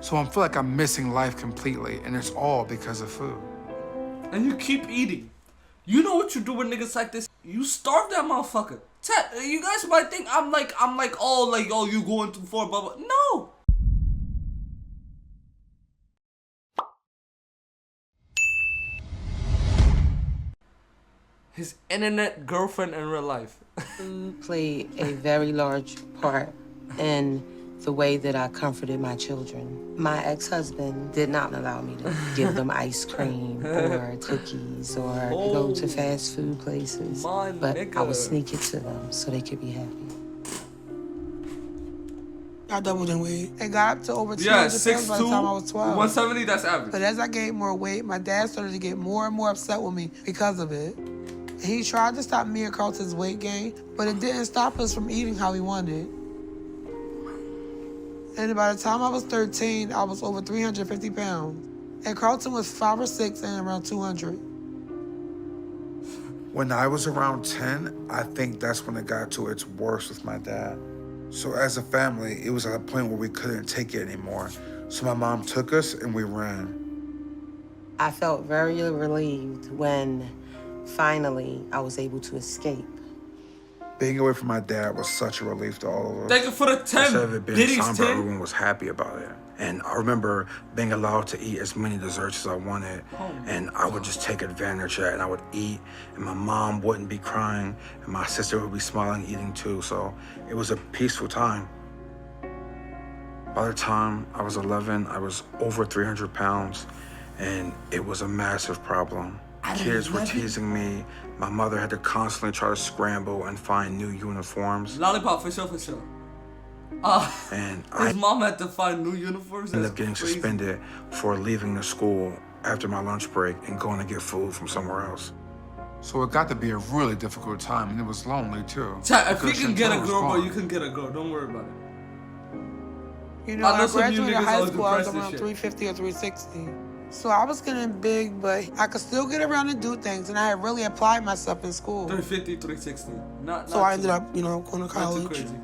So I feel like I'm missing life completely, and it's all because of food. And you keep eating. You know what you do with niggas like this? You starve that motherfucker. You guys might think I'm like, oh, you going too far, blah, blah. No. His internet girlfriend in real life. Played a very large part in the way that I comforted my children. My ex-husband did not allow me to give them ice cream or cookies or go to fast food places. But I would sneak it to them so they could be happy. I doubled in weight. It got up to over 200 pounds by the time I was 12. 170, that's average. But as I gained more weight, my dad started to get more and more upset with me because of it. He tried to stop me and Carlton's weight gain, but it didn't stop us from eating how we wanted. And by the time I was 13, I was over 350 pounds. And Carlton was 5 or 6 and around 200. When I was around 10, I think that's when it got to its worst with my dad. So as a family, it was at a point where we couldn't take it anymore. So my mom took us and we ran. I felt very relieved when finally I was able to escape. Being away from my dad was such a relief to all of us. Thank you for the 10. Instead of it being somber, everyone was happy about it. And I remember being allowed to eat as many desserts as I wanted. And I would just take advantage of that, and I would eat, and my mom wouldn't be crying, and my sister would be smiling, eating too. So it was a peaceful time. By the time I was 11, I was over 300 pounds, and it was a massive problem. Kids were teasing me. My mother had to constantly try to scramble and find new uniforms. Lollipop, for sure, for sure. And his mom had to find new uniforms. Ended up getting suspended for leaving the school after my lunch break and going to get food from somewhere else. So it got to be a really difficult time, and it was lonely too. If you can get a girl, bro, you can get a girl. Don't worry about it. You know, when I graduated high school, I was around 350 or 360. So I was getting big, but I could still get around and do things, and I had really applied myself in school. 350, 360. So I ended up, going to college. Not too crazy.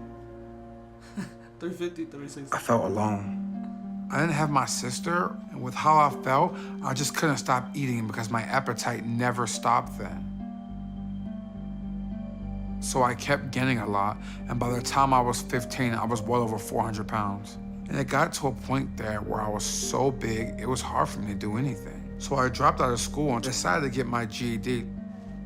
350, 360. I felt alone. I didn't have my sister, and with how I felt, I just couldn't stop eating because my appetite never stopped then. So I kept gaining a lot, and by the time I was 15, I was well over 400 pounds. And it got to a point there where I was so big, it was hard for me to do anything. So I dropped out of school and decided to get my GED,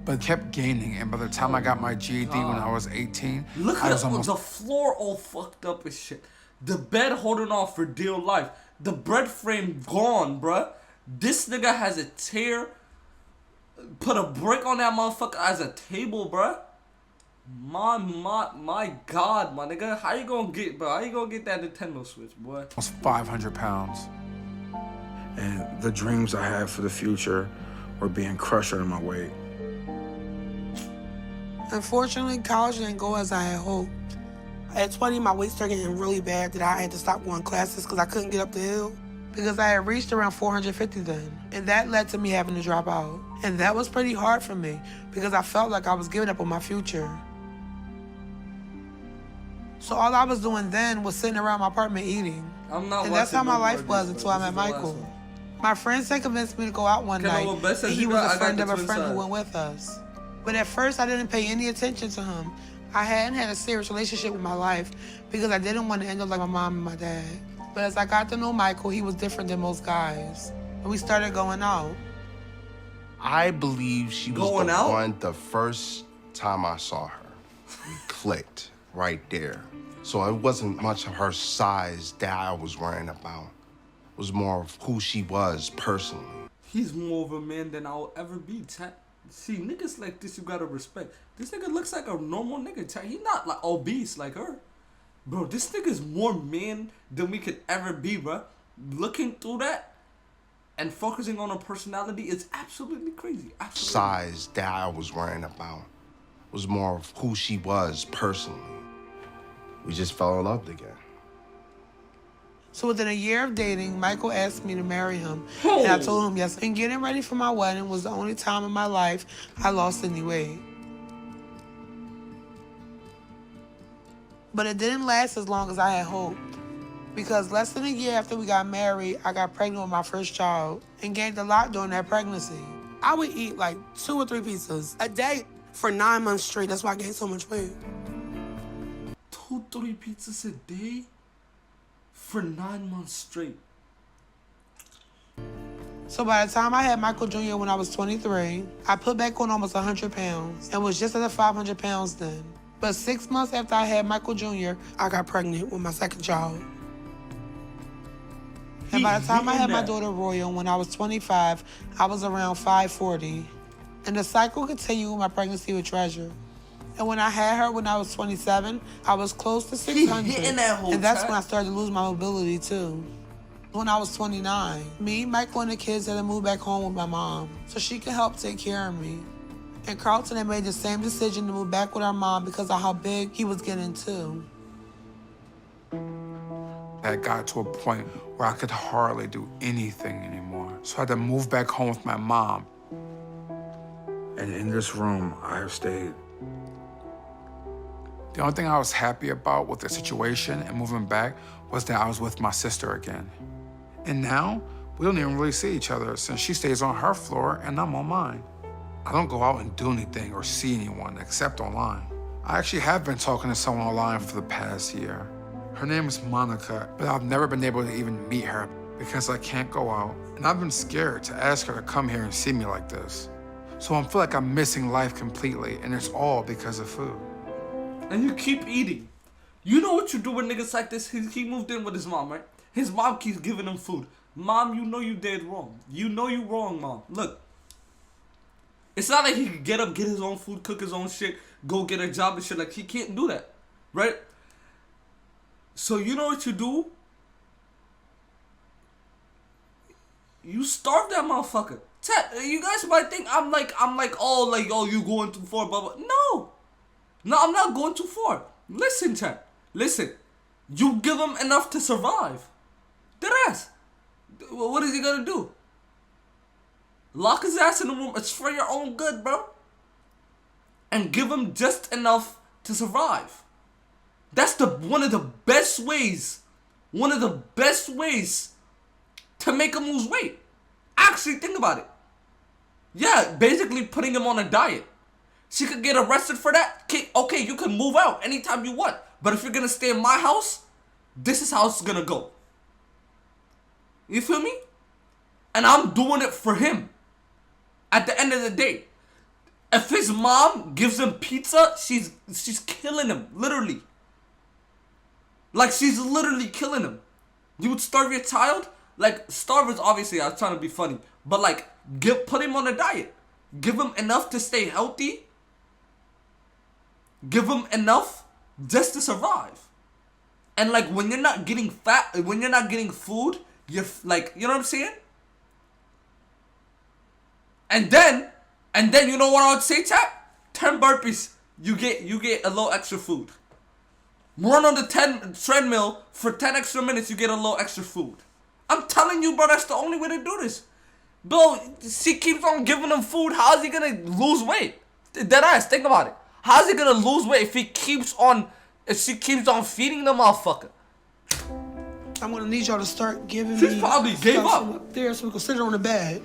but kept gaining. And by the time I got my GED when I was 18, look I at was almost... the floor all fucked up as shit. The bed holding on for dear life. The bread frame gone, bruh. This nigga has a tear. Put a brick on that motherfucker as a table, bruh. My God, my nigga. How you gonna get that Nintendo Switch, boy? I was 500 pounds. And the dreams I had for the future were being crushed under my weight. Unfortunately, college didn't go as I had hoped. At 20, my weight started getting really bad that I had to stop going classes because I couldn't get up the hill because I had reached around 450 then. And that led to me having to drop out. And that was pretty hard for me because I felt like I was giving up on my future. So all I was doing then was sitting around my apartment eating. And that's how my life was until I met Michael. My friends had convinced me to go out one night, and he was a friend of a friend who went with us. But at first, I didn't pay any attention to him. I hadn't had a serious relationship with my life because I didn't want to end up like my mom and my dad. But as I got to know Michael, he was different than most guys. And we started going out. I believe she was one the first time I saw her. We clicked right there. So it wasn't much of her size that I was worrying about. It was more of who she was personally. He's more of a man than I'll ever be, chat. See, niggas like this you gotta respect. This nigga looks like a normal nigga, chat. He not like obese like her. Bro, this nigga's more man than we could ever be, bro. Looking through that and focusing on her personality is absolutely crazy. Absolutely. Size that I was worrying about. It was more of who she was personally. We just fell in love again. So within a year of dating, Michael asked me to marry him. And I told him yes. And getting ready for my wedding was the only time in my life I lost any weight. But it didn't last as long as I had hoped. Because less than a year after we got married, I got pregnant with my first child and gained a lot during that pregnancy. I would eat like 2 or 3 pizzas a day for 9 months straight. That's why I gained so much weight. 2-3 pizzas a day for 9 months straight. So by the time I had Michael Jr. when I was 23, I put back on almost 100 pounds and was just under 500 pounds then. But 6 months after I had Michael Jr., I got pregnant with my second child. And by the time I had my daughter Royal, when I was 25, I was around 540. And the cycle continued with my pregnancy with Treasure. And when I had her when I was 27, I was close to 600. And that's when I started to lose my mobility too. When I was 29, me, Michael, and the kids had to move back home with my mom so she could help take care of me. And Carlton had made the same decision to move back with our mom because of how big he was getting too. I got to a point where I could hardly do anything anymore. So I had to move back home with my mom. And in this room, I have stayed. The only thing I was happy about with the situation and moving back was that I was with my sister again. And now, we don't even really see each other since she stays on her floor and I'm on mine. I don't go out and do anything or see anyone except online. I actually have been talking to someone online for the past year. Her name is Monica, but I've never been able to even meet her because I can't go out. And I've been scared to ask her to come here and see me like this. So I feel like I'm missing life completely, and it's all because of food. And you keep eating. You know what you do with niggas like this? He moved in with his mom, right? His mom keeps giving him food. Mom, you know you did wrong. You know you wrong, Mom. Look. It's not like he can get up, get his own food, cook his own shit, go get a job and shit. Like, he can't do that, right? So you know what you do? You starve that motherfucker. You guys might think I'm like, oh, you going too far, blah, blah. No, I'm not going too far. Listen, chat. Listen. You give him enough to survive. Deadass. What is he gonna do? Lock his ass in the room. It's for your own good, bro. And give him just enough to survive. That's one of the best ways. One of the best ways to make him lose weight. Actually, think about it. Yeah, basically putting him on a diet. She could get arrested for that. Okay, you can move out anytime you want. But if you're gonna stay in my house, this is how it's gonna go. You feel me? And I'm doing it for him. At the end of the day, if his mom gives him pizza, she's killing him, literally. Like, she's literally killing him. You would starve your child? Like, starve is obviously, I was trying to be funny. But like, put him on a diet. Give him enough to stay healthy. Give him enough just to survive. And like, when you're not getting fat, when you're not getting food, you're like, you know what I'm saying? And then you know what I would say, chat? 10 burpees, you get a little extra food. Run on the 10 treadmill for 10 extra minutes, you get a little extra food. I'm telling you, bro, that's the only way to do this. Bro, she keeps on giving him food. How is he gonna lose weight? Deadass, think about it. How is he gonna lose weight if she keeps on feeding the motherfucker? I'm gonna need y'all to start giving She's me probably gave up there so we can sit her on the bed.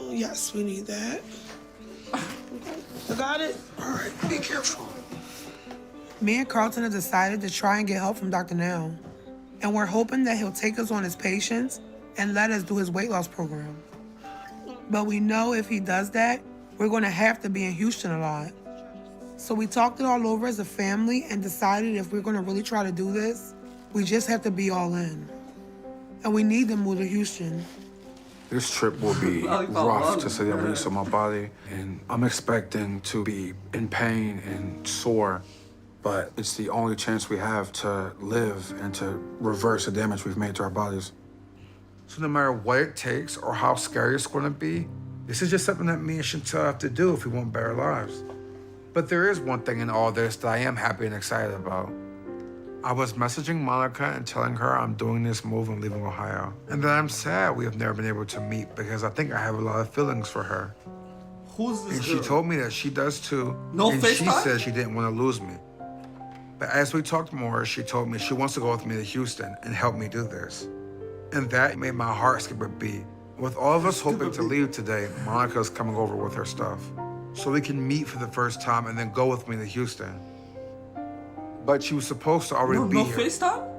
Yes, we need that. You got it? All right, be careful. Me and Carlton have decided to try and get help from Dr. Now. And we're hoping that he'll take us on his patients and let us do his weight loss program. But we know if he does that, we're gonna have to be in Houston a lot. So we talked it all over as a family and decided if we're gonna really try to do this, we just have to be all in. And we need to move to Houston. This trip will be rough, to say the least, on my body. And I'm expecting to be in pain and sore. But it's the only chance we have to live and to reverse the damage we've made to our bodies. So no matter what it takes or how scary it's gonna be, this is just something that me and Chantel have to do if we want better lives. But there is one thing in all this that I am happy and excited about. I was messaging Monica and telling her I'm doing this move and leaving Ohio. And that I'm sad we have never been able to meet because I think I have a lot of feelings for her. Who's this And girl? she told me that she does too. No and FaceTime? she said she didn't want to lose me. But as we talked more, she told me she wants to go with me to Houston and help me do this. And that made my heart skip a beat. With all of us hoping to leave today, Monica's coming over with her stuff. So we can meet for the first time and then go with me to Houston. But she was supposed to already be here. No FaceTime?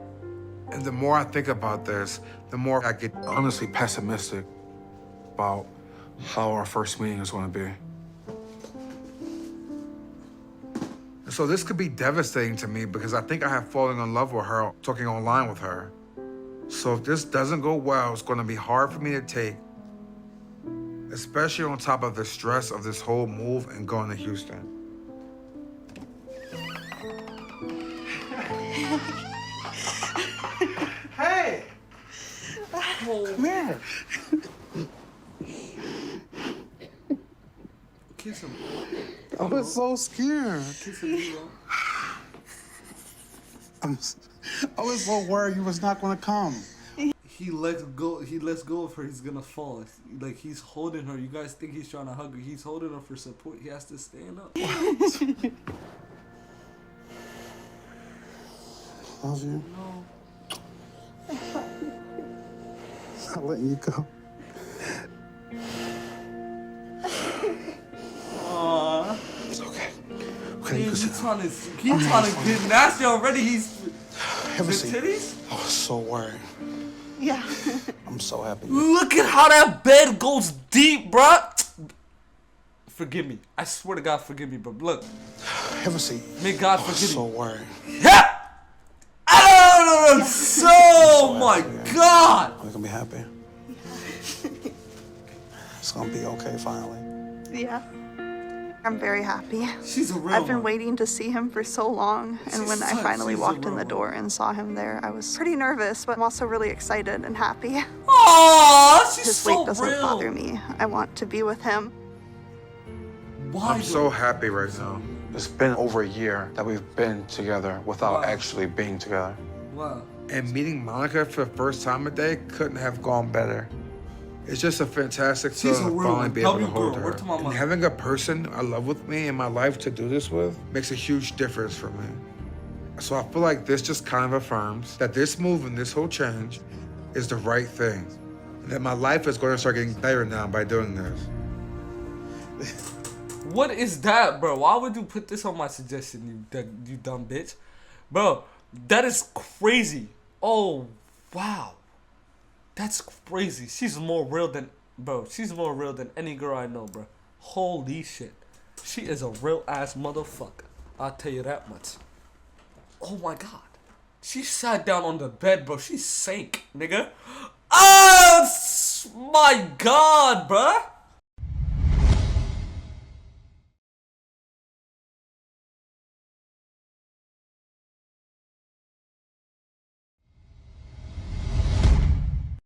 And the more I think about this, the more I get honestly pessimistic about how our first meeting is going to be. And so this could be devastating to me because I think I have fallen in love with her, talking online with her. So if this doesn't go well, it's going to be hard for me to take, especially on top of the stress of this whole move and going to Houston. Hey! Come here. Kiss him. I was so scared. Kiss him, bro. I was so worried you was not gonna come. He lets go of her, he's gonna fall. Like, he's holding her. You guys think he's trying to hug her. He's holding her for support. He has to stand up. Love you. No. Not letting you go. Aww. It's okay. He's trying to get nasty already. He's Have a the seat. titties? I was so worried. Yeah. I'm so happy. Look at how that bed goes deep, bruh. Forgive me. I swear to God, forgive me, but look. Have a seat. May God I was forgive so me. worried. Yeah! Oh, so my God! You're gonna be happy. It's gonna be okay finally. Yeah. I'm very happy. She's a real I've been one. waiting to see him for so long, and when I finally she's a walked in real the one. door and saw him there, I was pretty nervous, but I'm also really excited and happy. Aww, she's His so weight doesn't real. bother me. I want to be with him. Why I'm so happy right now. It's been over a year that we've been together without actually being together. Wow. And meeting Monica for the first time today couldn't have gone better. It's just a fantastic She's a feeling to real finally one. be able to W hold girl. her. Word to my And mother. having a person I love with me in my life to do this with makes a huge difference for me. So I feel like this just kind of affirms that this move and this whole change is the right thing. And that my life is going to start getting better now by doing this. What is that, bro? Why would you put this on my suggestion, you dumb bitch? Bro, that is crazy. Oh, wow. That's crazy. She's more real than, bro, she's more real than any girl I know, bro. Holy shit. She is a real ass motherfucker. I'll tell you that much. Oh my God. She sat down on the bed, bro. She sank, nigga. Oh, my God, bro.